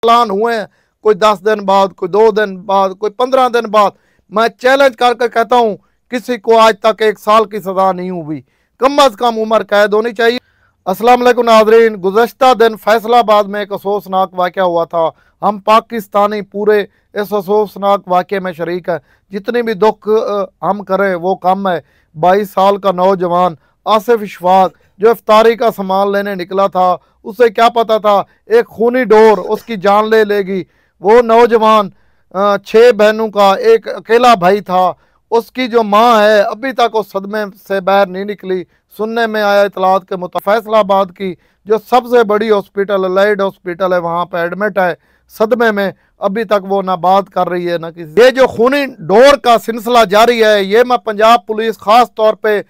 Plan हुए हैं, कोई 10 दिन बाद, कोई 2 दिन बाद, कोई 15 दिन बाद। मैं चैलेंज करके कहता हूँ किसी को आज तक 1 साल की सज़ा नहीं हुई, कम अज़ कम उम्र कैद होनी चाहिए। अस्सलाम वालेकुम नाज़रीन, गुज़श्ता दिन फैसलाबाद में एक अफसोसनाक वाक़या हुआ था। हम पाकिस्तानी पूरे इस अफसोसनाक वाक़े में शरीक है। जितनी भी दुख हम करें वो कम है। 22 साल का नौजवान आसिफ इशफाक जो इफ्तारी का सामान लेने निकला था, उसे क्या पता था एक खूनी डोर उसकी जान ले लेगी। वो नौजवान 6 बहनों का एक अकेला भाई था। उसकी जो माँ है अभी तक उस सदमे से बाहर नहीं निकली। सुनने में आया इतलात के मुताबिक फैसलाबाद की जो सबसे बड़ी हॉस्पिटल लाइड हॉस्पिटल है, वहाँ पर एडमिट है सदमे में। अभी तक वो ना बात कर रही है ना किसी। ये जो खूनी डोर का सिलसिला जारी है, ये मैं पंजाब पुलिस खास तौर पे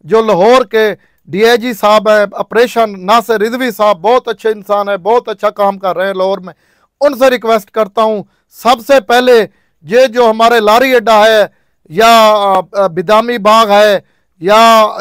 जो लाहौर के DIG साहब है ऑपरेशन नासिर रिजवी साहब, बहुत अच्छे इंसान है, बहुत अच्छा काम कर रहे हैं लाहौर में, उनसे रिक्वेस्ट करता हूँ सबसे पहले ये जो हमारे लारी अड्डा है या बिदामी बाग है या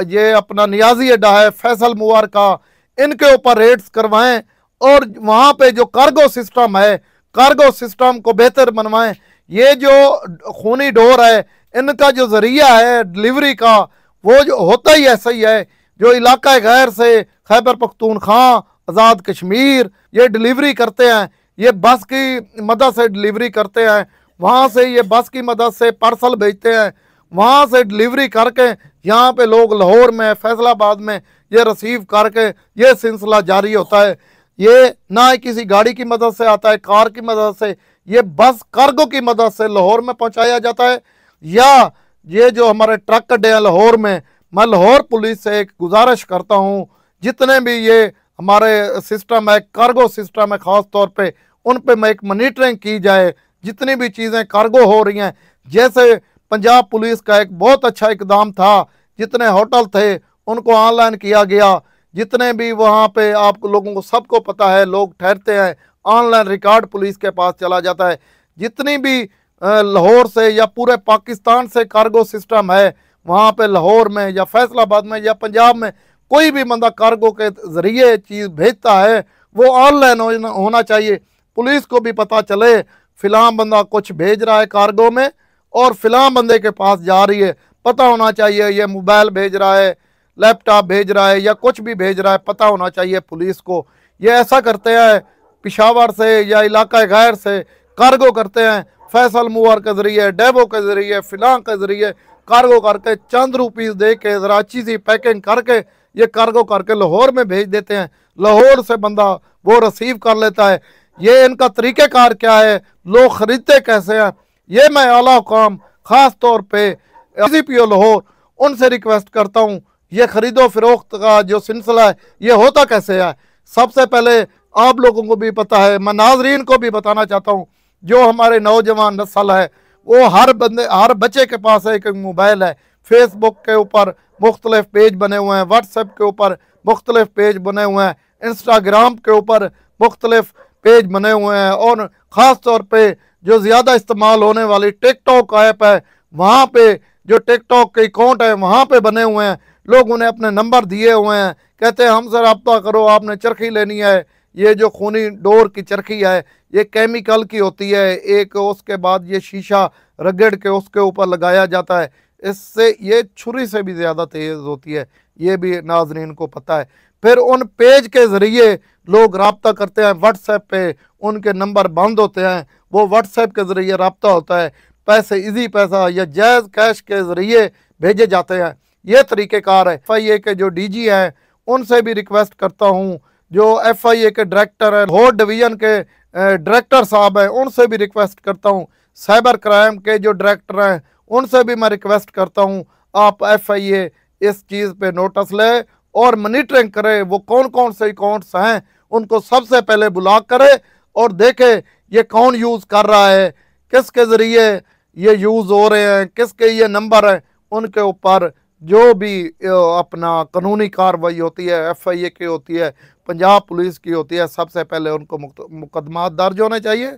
ये अपना नियाजी अड्डा है फैसल मुआर का, इनके ऊपर रेड्स करवाएं और वहाँ पे जो कार्गो सिस्टम है, कार्गो सिस्टम को बेहतर बनवाएं। ये जो खूनी डोर है इनका जो जरिया है डिलीवरी का, वो जो होता ही ऐसा ही है। जो इलाका गैर से खैबर पख्तूनख्वा, आज़ाद कश्मीर ये डिलीवरी करते हैं, ये बस की मदद से डिलीवरी करते हैं, वहाँ से ये बस की मदद से पार्सल भेजते हैं, वहाँ से डिलीवरी करके यहाँ पे लोग लाहौर में फैसलाबाद में ये रिसीव करके ये सिलसिला जारी होता है। ये ना किसी गाड़ी की मदद से आता है, कार की मदद से, ये बस कार्गो की मदद से लाहौर में पहुँचाया जाता है। या ये जो हमारे ट्रक अड्डे हैं लाहौर में, मैं लाहौर पुलिस से एक गुजारिश करता हूँ जितने भी ये हमारे सिस्टम है, कार्गो सिस्टम है ख़ास तौर पे, उन पे मैं एक मॉनिटरिंग की जाए। जितनी भी चीज़ें कार्गो हो रही हैं, जैसे पंजाब पुलिस का एक बहुत अच्छा इकदाम था, जितने होटल थे उनको ऑनलाइन किया गया। जितने भी वहाँ पे आप लोगों को सबको पता है लोग ठहरते हैं, ऑनलाइन रिकॉर्ड पुलिस के पास चला जाता है। जितनी भी लाहौर से या पूरे पाकिस्तान से कार्गो सिस्टम है, वहाँ पे लाहौर में या फैसलाबाद में या पंजाब में कोई भी बंदा कार्गो के ज़रिए चीज़ भेजता है वो ऑनलाइन होना चाहिए। पुलिस को भी पता चले फ़िलहाल बंदा कुछ भेज रहा है कार्गो में और फ़िलहाल बंदे के पास जा रही है, पता होना चाहिए ये मोबाइल भेज रहा है, लैपटॉप भेज रहा है या कुछ भी भेज रहा है, पता होना चाहिए पुलिस को। ये ऐसा करते हैं पेशावर से या इलाका गैर से कार्गो करते हैं, फैसल मुआर के ज़रिए, डेवो के ज़रिए, फ़िलहाल के ज़रिए कार्गो करके चंद रुपीस दे के ज़रा अच्छी सी पैकिंग करके ये कार्गो करके लाहौर में भेज देते हैं। लाहौर से बंदा वो रिसीव कर लेता है। ये इनका तरीक़ेकार क्या है, लोग ख़रीदते कैसे हैं, ये मैं आला हुकाम ख़ास तौर पे CPO लाहौर उनसे रिक्वेस्ट करता हूँ ये ख़रीदो फरोख्त का जो सिलसिला है ये होता कैसे है। सबसे पहले आप लोगों को भी पता है, मैं नाजरीन को भी बताना चाहता हूँ, जो हमारे नौजवान नस्ल है वो हर बच्चे के पास एक मोबाइल है। फेसबुक के ऊपर मुख्तलिफ पेज बने हुए हैं, व्हाट्सएप के ऊपर मुख्तलिफ पेज बने हुए हैं, इंस्टाग्राम के ऊपर मुख्तलिफ पेज बने हुए हैं और ख़ास तौर पे जो ज़्यादा इस्तेमाल होने वाली टिकटॉक ऐप है, वहाँ पे जो टिकटॉक के अकाउंट है वहाँ पे बने हुए हैं। लोग उन्हें अपने नंबर दिए हुए हैं, कहते हैं हमसे रब्ता करो, आपने चरखी लेनी है। ये जो खूनी डोर की चरखी है ये केमिकल की होती है एक, उसके बाद ये शीशा रगड़ के उसके ऊपर लगाया जाता है, इससे ये छुरी से भी ज़्यादा तेज़ होती है, ये भी नाजरीन को पता है। फिर उन पेज के ज़रिए लोग रब्ता करते हैं, व्हाट्सएप पे उनके नंबर बंद होते हैं, वो व्हाट्सएप के ज़रिए रब्ता होता है, पैसे इजी पैसा या जायज़ कैश के ज़रिए भेजे जाते हैं। ये तरीक़ेकार है। FIA के जो DG हैं उनसे भी रिक्वेस्ट करता हूँ, जो FIA के डायरेक्टर हैं, लाहौर डिवीज़न के डायरेक्टर साहब हैं, उनसे भी रिक्वेस्ट करता हूँ, साइबर क्राइम के जो डायरेक्टर हैं उनसे भी मैं रिक्वेस्ट करता हूँ आप FIA इस चीज़ पे नोटिस लें और मॉनिटरिंग करें। वो कौन कौन से अकाउंट्स हैं उनको सबसे पहले ब्लॉक करें और देखें ये कौन यूज़ कर रहा है, किसके ज़रिए ये यूज़ हो रहे हैं, किसके ये नंबर हैं, उनके ऊपर जो भी अपना कानूनी कार्रवाई होती है FIA की होती है, पंजाब पुलिस की होती है, सबसे पहले उनको मुकदमा दर्ज होने चाहिए।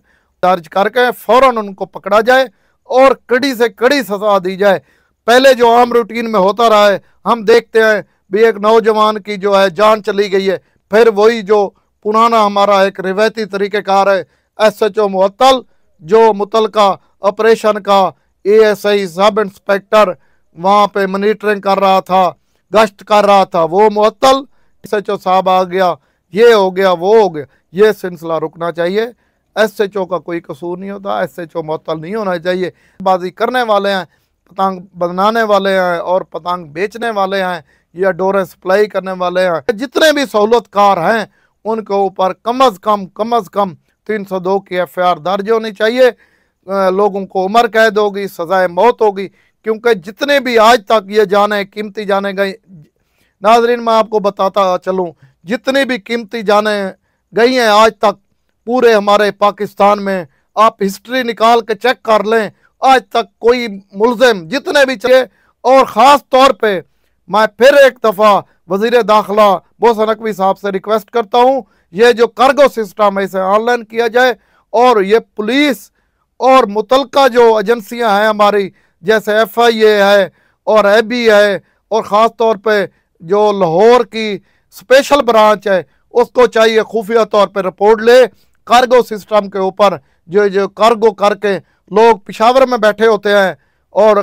दर्ज करके फ़ौरन उनको पकड़ा जाए और कड़ी से कड़ी सज़ा दी जाए। पहले जो आम रूटीन में होता रहा है, हम देखते हैं भी एक नौजवान की जो है जान चली गई है, फिर वही जो पुराना हमारा एक रिवायती तरीक़ेकार है, SHO मुअत्तल, जो मुतलका ऑपरेशन का ASI सब इंस्पेक्टर वहाँ पे मॉनिटरिंग कर रहा था, गश्त कर रहा था, वो मुअत्तल। SHO साहब आ गया, ये हो गया, वो हो गया, ये सिलसिला रुकना चाहिए। SHO का कोई कसूर नहीं होता, SHO मुअत्तल नहीं होना चाहिए। बाजी करने वाले हैं, पतंग बनाने वाले हैं और पतंग बेचने वाले हैं या डोरे सप्लाई करने वाले हैं, जितने भी सहूलतकार हैं उनके ऊपर कम अज़ कम 302 की FIR दर्ज होनी चाहिए। लोगों को उम्र कैद होगी, सजाए मौत होगी, क्योंकि जितने भी आज तक ये जाने कीमती जाने गए, नाजरीन मैं आपको बताता चलूँ, जितनी भी कीमती जाने गई हैं आज तक पूरे हमारे पाकिस्तान में, आप हिस्ट्री निकाल के चेक कर लें, आज तक कोई मुलजिम जितने भी चले। और ख़ास तौर पे मैं फिर एक दफ़ा वज़ीर दाखिला मोहसिन नकवी साहब से रिक्वेस्ट करता हूँ, ये जो कार्गो सिस्टम है इसे ऑनलाइन किया जाए, और ये पुलिस और मुतलका जो एजेंसियां हैं हमारी, जैसे FIA है और AB है, और ख़ास तौर पे जो लाहौर की स्पेशल ब्रांच है, उसको चाहिए खुफिया तौर पे रिपोर्ट ले कार्गो सिस्टम के ऊपर। जो कार्गो करके लोग पेशावर में बैठे होते हैं और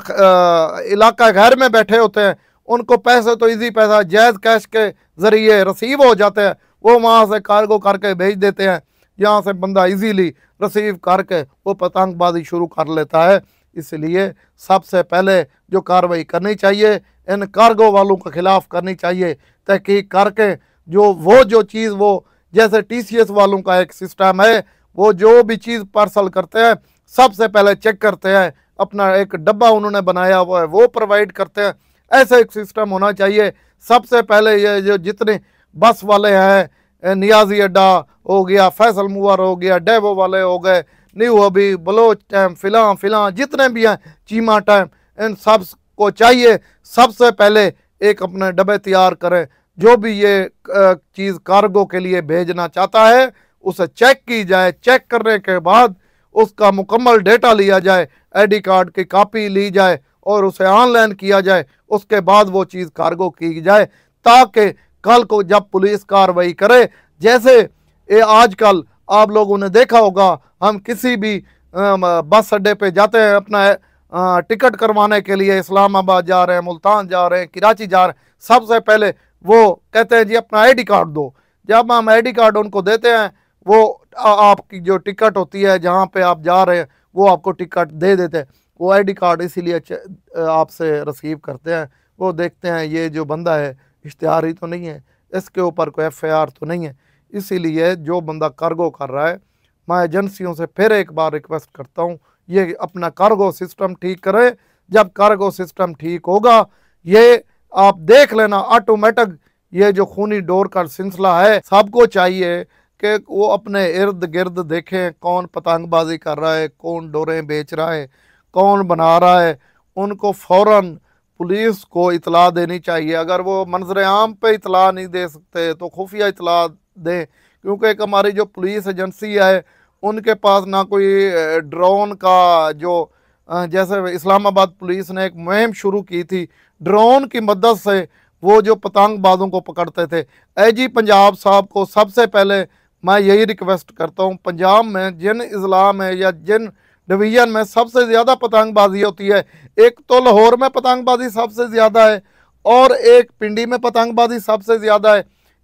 इलाका गैर में बैठे होते हैं, उनको पैसे तो इजी पैसा जायज़ कैश के ज़रिए रिसीव हो जाते हैं, वो वहाँ से कार्गो करके भेज देते हैं, यहाँ से बंदा इजीली रिसीव करके वो पतंगबाजी शुरू कर लेता है। इसलिए सबसे पहले जो कार्रवाई करनी चाहिए इन कार्गो वालों के खिलाफ करनी चाहिए, तहकीक करके जो चीज़ वो जैसे TCS वालों का एक सिस्टम है, वो जो भी चीज़ पार्सल करते हैं सबसे पहले चेक करते हैं, अपना एक डब्बा उन्होंने बनाया हुआ है वो प्रोवाइड करते हैं। ऐसा एक सिस्टम होना चाहिए। सबसे पहले ये जो जितने बस वाले हैं, नियाजी अड्डा हो गया, फैसल मूवर हो गया, डेवो वाले हो गए, न्यू अभी बलोच टाइम, फिलहाल जितने भी हैं, चीमा टाइम, इन सब को चाहिए सबसे पहले एक अपने डब्बे तैयार करें। जो भी ये चीज़ कार्गो के लिए भेजना चाहता है उसे चेक की जाए, चेक करने के बाद उसका मुकम्मल डेटा लिया जाए, ID कार्ड की कॉपी ली जाए और उसे ऑनलाइन किया जाए, उसके बाद वो चीज़ कार्गो की जाए, ताकि कल को जब पुलिस कार्रवाई करे, जैसे ये आजकल आप लोगों ने देखा होगा, हम किसी भी बस अड्डे पे जाते हैं अपना टिकट करवाने के लिए, इस्लामाबाद जा रहे हैं, मुल्तान जा रहे हैं, कराची जा रहे हैं, सबसे पहले वो कहते हैं जी अपना ID कार्ड दो। जब हम ID कार्ड उनको देते हैं, वो आपकी जो टिकट होती है जहाँ पे आप जा रहे हैं वो आपको टिकट दे देते हैं। वो ID कार्ड इसीलिए आपसे रिसीव करते हैं, वो देखते हैं ये जो बंदा है इश्तिहारी तो नहीं है, इसके ऊपर कोई FIR तो नहीं है। इसीलिए जो बंदा कार्गो कर रहा है, मैं एजेंसियों से फिर एक बार रिक्वेस्ट करता हूँ, ये अपना कार्गो सिस्टम ठीक करे। जब कार्गो सिस्टम ठीक होगा, ये आप देख लेना ऑटोमेटिक ये जो खूनी डोर का सिलसिला है, सबको चाहिए कि वो अपने इर्द गिर्द देखें कौन पतंगबाजी कर रहा है, कौन डोरें बेच रहा है, कौन बना रहा है, उनको फ़ौरन पुलिस को इतला देनी चाहिए। अगर वो मंजर आम पे इतला नहीं दे सकते तो खुफिया इतला दें, क्योंकि एक हमारी जो पुलिस एजेंसी है उनके पास ना कोई ड्रोन का जो जैसे इस्लामाबाद पुलिस ने एक मुहिम शुरू की थी, ड्रोन की मदद से वो जो पतंगबाजों को पकड़ते थे। AG पंजाब साहब को सबसे पहले मैं यही रिक्वेस्ट करता हूँ, पंजाब में जिन अजला में या जिन डिवीज़न में सबसे ज़्यादा पतंगबाजी होती है, एक तो लाहौर में पतंगबाजी सबसे ज़्यादा है, और एक पिंडी में पतंगबाजी सबसे ज़्यादा है,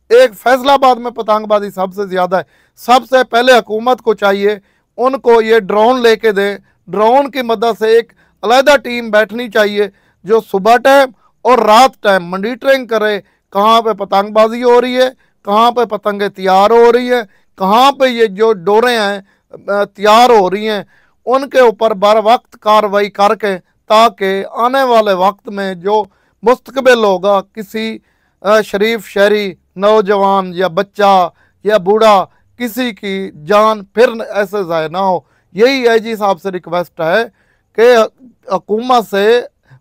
एक फैसलाबाद में पतंगबाजी सबसे ज़्यादा है। सबसे पहले हुकूमत को चाहिए उनको ये ड्रोन लेके दें, ड्रोन की मदद से एक अलहदा टीम बैठनी चाहिए जो सुबह टाइम और रात टाइम मॉनिटरिंग करे, कहाँ पे पतंगबाजी हो रही है, कहाँ पे पतंगें तैयार हो रही हैं, कहाँ पे ये जो डोरें हैं तैयार हो रही हैं, उनके ऊपर बर वक्त कार्रवाई करके, ताकि आने वाले वक्त में जो मुस्तकबिल होगा किसी शरीफ शहरी नौजवान या बच्चा या बूढ़ा किसी की जान फिर ऐसे ज़ाय ना हो। यही AG साहब से रिक्वेस्ट है कि हुकूमत से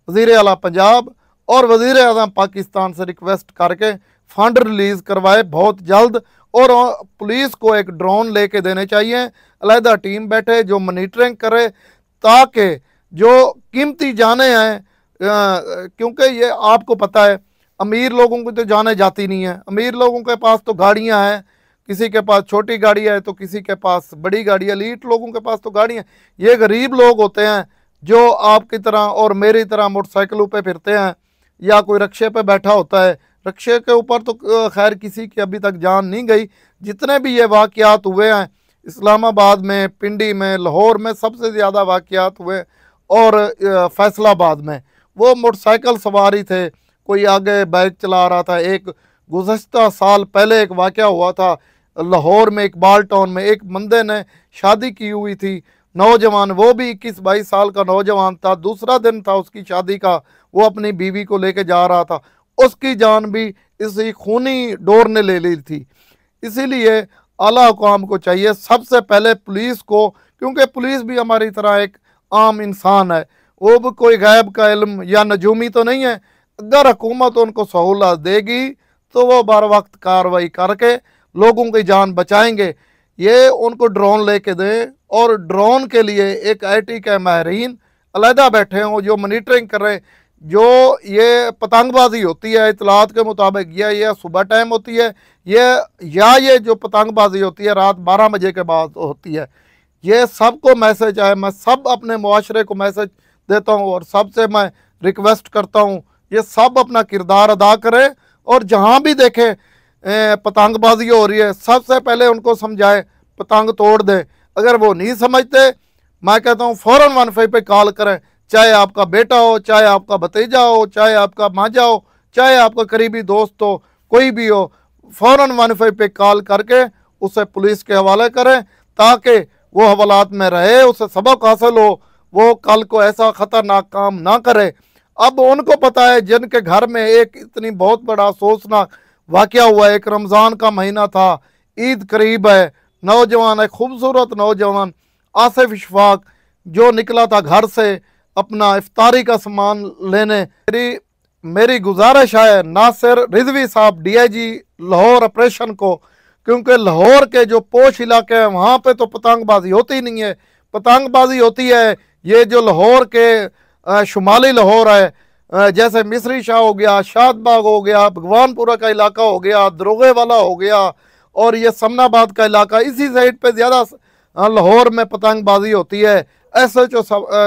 वज़ीर आला पंजाब और वज़ीर आज़म पाकिस्तान से रिक्वेस्ट करके फंड रिलीज़ करवाए बहुत जल्द, और पुलिस को एक ड्रोन लेके देने चाहिए, अलहदा टीम बैठे जो मॉनिटरिंग करे, ताकि जो कीमती जाने हैं, क्योंकि ये आपको पता है अमीर लोगों को तो जाने जाती नहीं है, अमीर लोगों के पास तो गाड़ियां हैं, किसी के पास छोटी गाड़ी है तो किसी के पास बड़ी गाड़ी है। एलीट लोगों के पास तो गाड़ी है। ये गरीब लोग होते हैं जो आपकी तरह और मेरी तरह मोटरसाइकिलों पे फिरते हैं या कोई रक्शे पे बैठा होता है। रक्शे के ऊपर तो खैर किसी की अभी तक जान नहीं गई। जितने भी ये वाक़यात हुए हैं इस्लामाबाद में, पिंडी में, लाहौर में सबसे ज़्यादा वाक़यात हुए और फैसलाबाद में। वो मोटरसाइकिल सवारी थे, कोई आगे बाइक चला रहा था। एक गुज़श्ता साल पहले एक वाक़या हुआ था लाहौर में, इकबाल टाउन में। एक बंदे ने शादी की हुई थी, नौजवान, वो भी 21-22 साल का नौजवान था। दूसरा दिन था उसकी शादी का, वो अपनी बीवी को लेके जा रहा था। उसकी जान भी इसी खूनी डोर ने ले ली थी। इसीलिए आला हुकाम को चाहिए सबसे पहले पुलिस को, क्योंकि पुलिस भी हमारी तरह एक आम इंसान है, वो भी कोई गैब का इल्म या नजूमी तो नहीं है। अगर हुकूमत उनको सहूलत देगी तो वो बर वक्त कार्रवाई करके लोगों की जान बचाएंगे। ये उनको ड्रोन लेके दें और ड्रोन के लिए एक IT के माहिरीन अलहदा बैठे हों जो मॉनिटरिंग कर रहे हैं। जो ये पतंगबाजी होती है इतलात के मुताबिक ये सुबह टाइम होती है, ये जो पतंगबाजी होती है रात 12 बजे के बाद होती है। ये सबको मैसेज है, मैं सब अपने मुआशरे को मैसेज देता हूँ और सबसे मैं रिक्वेस्ट करता हूँ ये सब अपना किरदार अदा करें और जहाँ भी देखें पतंगबाजी हो रही है सबसे पहले उनको समझाएं, पतंग तोड़ दें। अगर वो नहीं समझते, मैं कहता हूँ फ़ौरन 15 पे कॉल करें, चाहे आपका बेटा हो, चाहे आपका भतीजा हो, चाहे आपका मांझा हो, चाहे आपका करीबी दोस्त हो, कोई भी हो, फ़ौरन 15 पे कॉल करके उसे पुलिस के हवाले करें ताकि वो हवालात में रहे, उसे सबक हासिल हो, वो कल को ऐसा ख़तरनाक काम ना करे। अब उनको पता है जिनके घर में एक इतनी बहुत बड़ा अफसोसनाक वाक़या हुआ है। एक रमज़ान का महीना था, ईद करीब है, नौजवान है, खूबसूरत नौजवान आसिफ इशफाक जो निकला था घर से अपना इफ्तारी का सामान लेने। मेरी गुजारिश है नासिर रिजवी साहब DIG लाहौर ऑपरेशन को, क्योंकि लाहौर के जो पोश इलाके हैं वहाँ पे तो पतंगबाजी होती नहीं है। पतंगबाजी होती है ये जो लाहौर के शुमाली लाहौर है, जैसे मिस्री शाह हो गया, शादबाग हो गया, भगवानपुरा का इलाका हो गया, दरोगे वाला हो गया और ये समनाबाद का इलाका, इसी साइड पे ज़्यादा लाहौर में पतंगबाजी होती है। SHO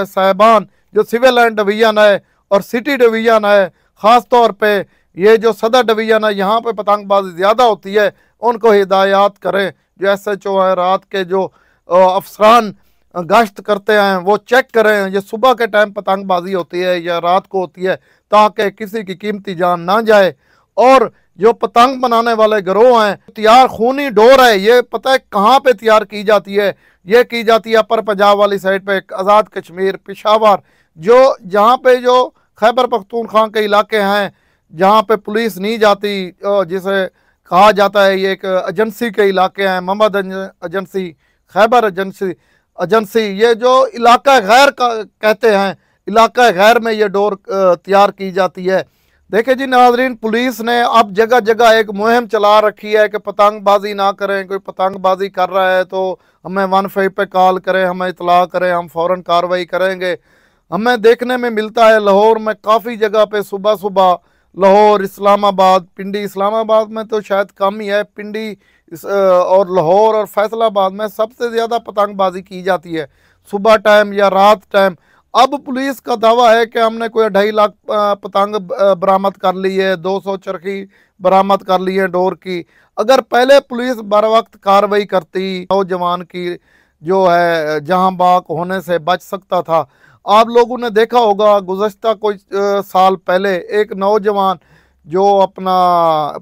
साहबान जो सिविल लाइन डिवीज़न है और सिटी डिवीज़न है, ख़ास तौर पे ये जो सदर डिवीज़न है यहाँ पे पतंगबाजी ज़्यादा होती है, उनको हिदायत करें। जो SHO है रात के जो अफसरान गश्त करते हैं वो चेक करें ये सुबह के टाइम पतंगबाजी होती है या रात को होती है, ताकि किसी की कीमती जान ना जाए। और जो पतंग बनाने वाले गिरोह हैं, तैयार खूनी डोर है, ये पता है कहाँ पे तैयार की जाती है? ये की जाती है अपर पंजाब वाली साइड पे, आज़ाद कश्मीर, पेशावर, जो जहाँ पे जो खैबर पख्तूनख्वा के इलाके हैं जहाँ पे पुलिस नहीं जाती, जिसे कहा जाता है ये एक एजेंसी के इलाके हैं, मोहम्मद एजेंसी, खैबर एजेंसी, ये जो इलाका गैर का कहते हैं, इलाका गैर में ये डोर तैयार की जाती है। देखिए जी नाजरीन, पुलिस ने अब जगह जगह एक मुहिम चला रखी है कि पतंगबाजी ना करें। कोई पतंगबाजी कर रहा है तो हमें 15 पे कॉल करें, हमें इतला करें, हम फ़ौरन कार्रवाई करेंगे। हमें देखने में मिलता है लाहौर में काफ़ी जगह पे सुबह सुबह, लाहौर, इस्लामाबाद, पिंडी, इस्लामाबाद में तो शायद कम ही है, पिंडी और लाहौर और फैसलाबाद में सबसे ज़्यादा पतंगबाजी की जाती है सुबह टाइम या रात टाइम। अब पुलिस का दावा है कि हमने कोई 2.5 लाख पतंग बरामद कर ली है, 200 चरखी बरामद कर ली है डोर की। अगर पहले पुलिस बर वक्त कार्रवाई करती, नौजवान की जो है जहां बाक होने से बच सकता था। आप लोगों ने देखा होगा गुज़श्ता कोई साल पहले एक नौजवान जो अपना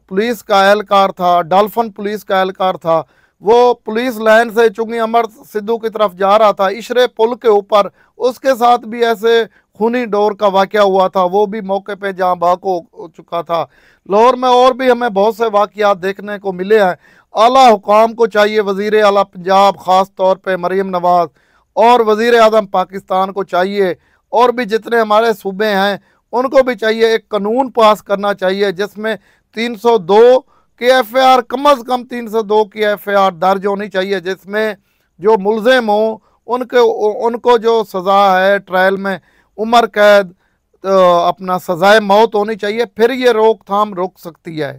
पुलिस का एहलकार था, डॉल्फिन पुलिस का एहलकार था, वो पुलिस लाइन से चुंगी अमर सिद्धू की तरफ जा रहा था, इशरे पुल के ऊपर उसके साथ भी ऐसे खूनी डोर का वाक़या हुआ था, वो भी मौके पे जहाँ बाक हो चुका था। लाहौर में और भी हमें बहुत से वाक़यात देखने को मिले हैं। आला हुकाम को चाहिए, वज़ीर आला पंजाब ख़ास तौर पे मरीम नवाज़ और वज़ीर आज़म पाकिस्तान को चाहिए, और भी जितने हमारे सूबे हैं उनको भी चाहिए एक कानून पास करना चाहिए जिसमें 302 की FIR, कम अज़ कम 302 की FIR दर्ज होनी चाहिए, जिसमें जो मुलजिम हो उनको जो सज़ा है ट्रायल में उम्र कैद, अपना सज़ाए मौत होनी चाहिए, फिर ये रोकथाम रुक सकती है।